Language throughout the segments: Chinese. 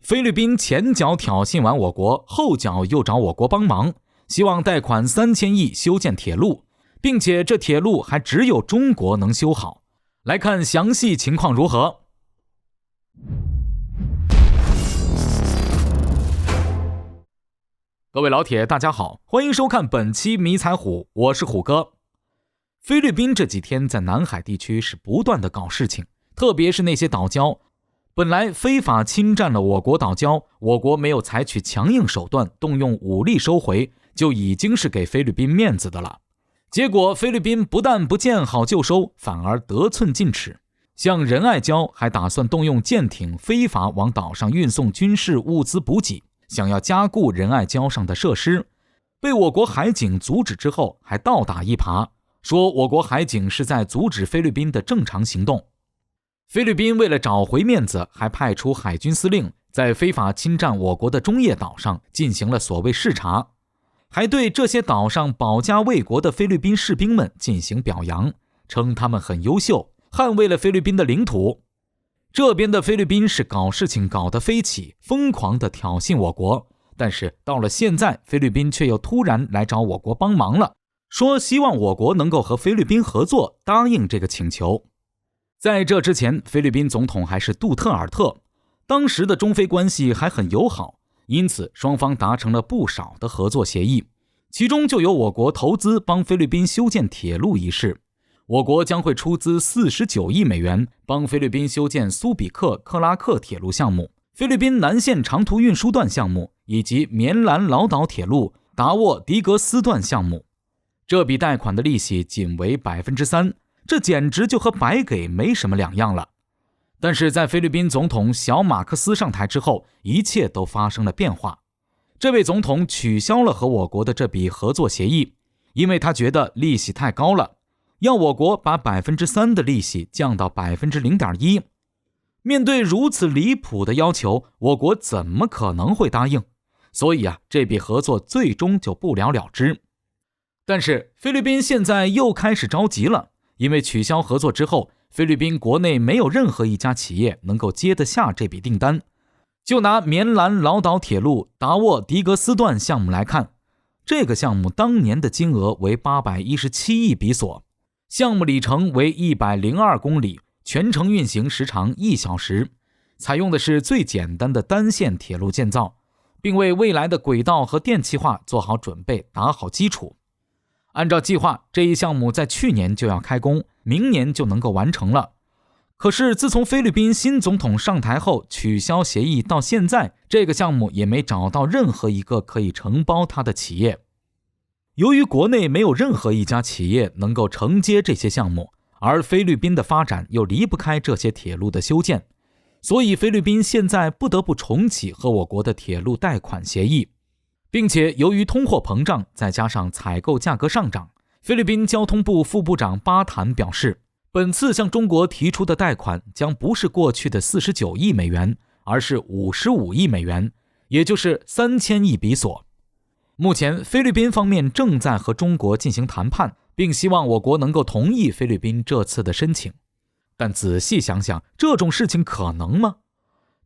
菲律宾前脚挑衅完我国，后脚又找我国帮忙，希望贷款3000亿修建铁路，并且这铁路还只有中国能修好。来看详细情况如何。各位老铁大家好，欢迎收看本期迷彩虎，我是虎哥。菲律宾这几天在南海地区是不断的搞事情，特别是那些岛礁，本来非法侵占了我国岛礁，我国没有采取强硬手段动用武力收回，就已经是给菲律宾面子的了。结果菲律宾不但不见好就收，反而得寸进尺，像仁爱礁还打算动用舰艇非法往岛上运送军事物资补给，想要加固仁爱礁上的设施，被我国海警阻止之后还倒打一耙，说我国海警是在阻止菲律宾的正常行动。菲律宾为了找回面子，还派出海军司令在非法侵占我国的中业岛上进行了所谓视察，还对这些岛上保家卫国的菲律宾士兵们进行表扬，称他们很优秀，捍卫了菲律宾的领土。这边的菲律宾是搞事情搞得飞起，疯狂地挑衅我国，但是到了现在，菲律宾却又突然来找我国帮忙了，说希望我国能够和菲律宾合作，答应这个请求。在这之前，菲律宾总统还是杜特尔特，当时的中菲关系还很友好，因此双方达成了不少的合作协议，其中就有我国投资帮菲律宾修建铁路一事。我国将会出资49亿美元帮菲律宾修建苏比克克拉克铁路项目、菲律宾南线长途运输段项目以及棉兰老岛铁路达沃迪格斯段项目。这笔贷款的利息仅为 3%， 这简直就和白给没什么两样了。但是在菲律宾总统小马克思上台之后，一切都发生了变化。这位总统取消了和我国的这笔合作协议，因为他觉得利息太高了，要我国把 3% 的利息降到 0.1%。 面对如此离谱的要求，我国怎么可能会答应？所以这笔合作最终就不了了之。但是菲律宾现在又开始着急了，因为取消合作之后，菲律宾国内没有任何一家企业能够接得下这笔订单。就拿棉兰老岛铁路达沃迪格斯段项目来看，这个项目当年的金额为817亿比索，项目里程为102公里，全程运行时长1小时，采用的是最简单的单线铁路建造，并为未来的轨道和电气化做好准备，打好基础。按照计划，这一项目在去年就要开工，明年就能够完成了。可是自从菲律宾新总统上台后取消协议到现在，这个项目也没找到任何一个可以承包它的企业。由于国内没有任何一家企业能够承接这些项目，而菲律宾的发展又离不开这些铁路的修建，所以菲律宾现在不得不重启和我国的铁路贷款协议。并且由于通货膨胀再加上采购价格上涨，菲律宾交通部副部长巴坦表示，本次向中国提出的贷款将不是过去的49亿美元，而是55亿美元，也就是3000亿比索。目前菲律宾方面正在和中国进行谈判，并希望我国能够同意菲律宾这次的申请。但仔细想想，这种事情可能吗？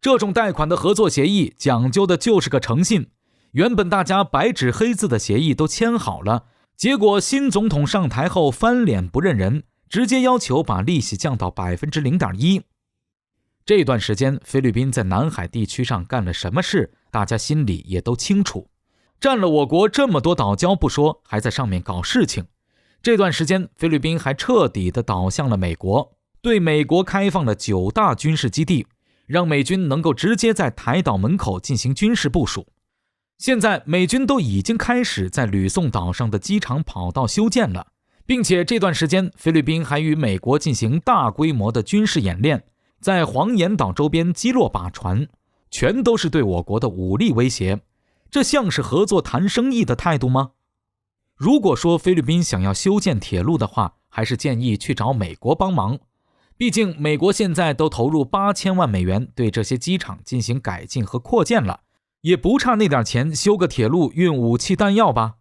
这种贷款的合作协议讲究的就是个诚信，原本大家白纸黑字的协议都签好了，结果新总统上台后翻脸不认人，直接要求把利息降到 0.1%。 这段时间菲律宾在南海地区上干了什么事，大家心里也都清楚。占了我国这么多岛礁不说，还在上面搞事情。这段时间菲律宾还彻底地倒向了美国，对美国开放了9大军事基地，让美军能够直接在台岛门口进行军事部署。现在美军都已经开始在吕宋岛上的机场跑道修建了，并且这段时间菲律宾还与美国进行大规模的军事演练，在黄岩岛周边击落靶船，全都是对我国的武力威胁。这像是合作谈生意的态度吗？如果说菲律宾想要修建铁路的话，还是建议去找美国帮忙，毕竟美国现在都投入8000万美元对这些机场进行改进和扩建了，也不差那点钱修个铁路运武器弹药吧。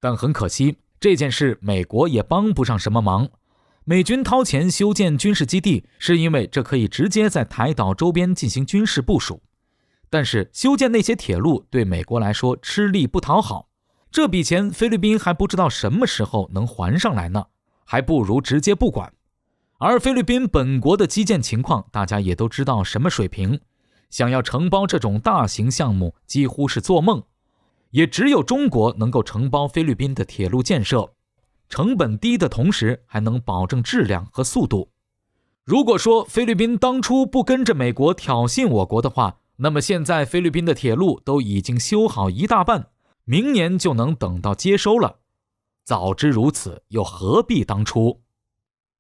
但很可惜，这件事美国也帮不上什么忙。美军掏钱修建军事基地，是因为这可以直接在台岛周边进行军事部署。但是修建那些铁路对美国来说吃力不讨好，这笔钱菲律宾还不知道什么时候能还上来呢，还不如直接不管。而菲律宾本国的基建情况大家也都知道什么水平，想要承包这种大型项目几乎是做梦，也只有中国能够承包菲律宾的铁路建设，成本低的同时还能保证质量和速度。如果说菲律宾当初不跟着美国挑衅我国的话，那么现在菲律宾的铁路都已经修好一大半，明年就能等到接收了。早知如此，又何必当初？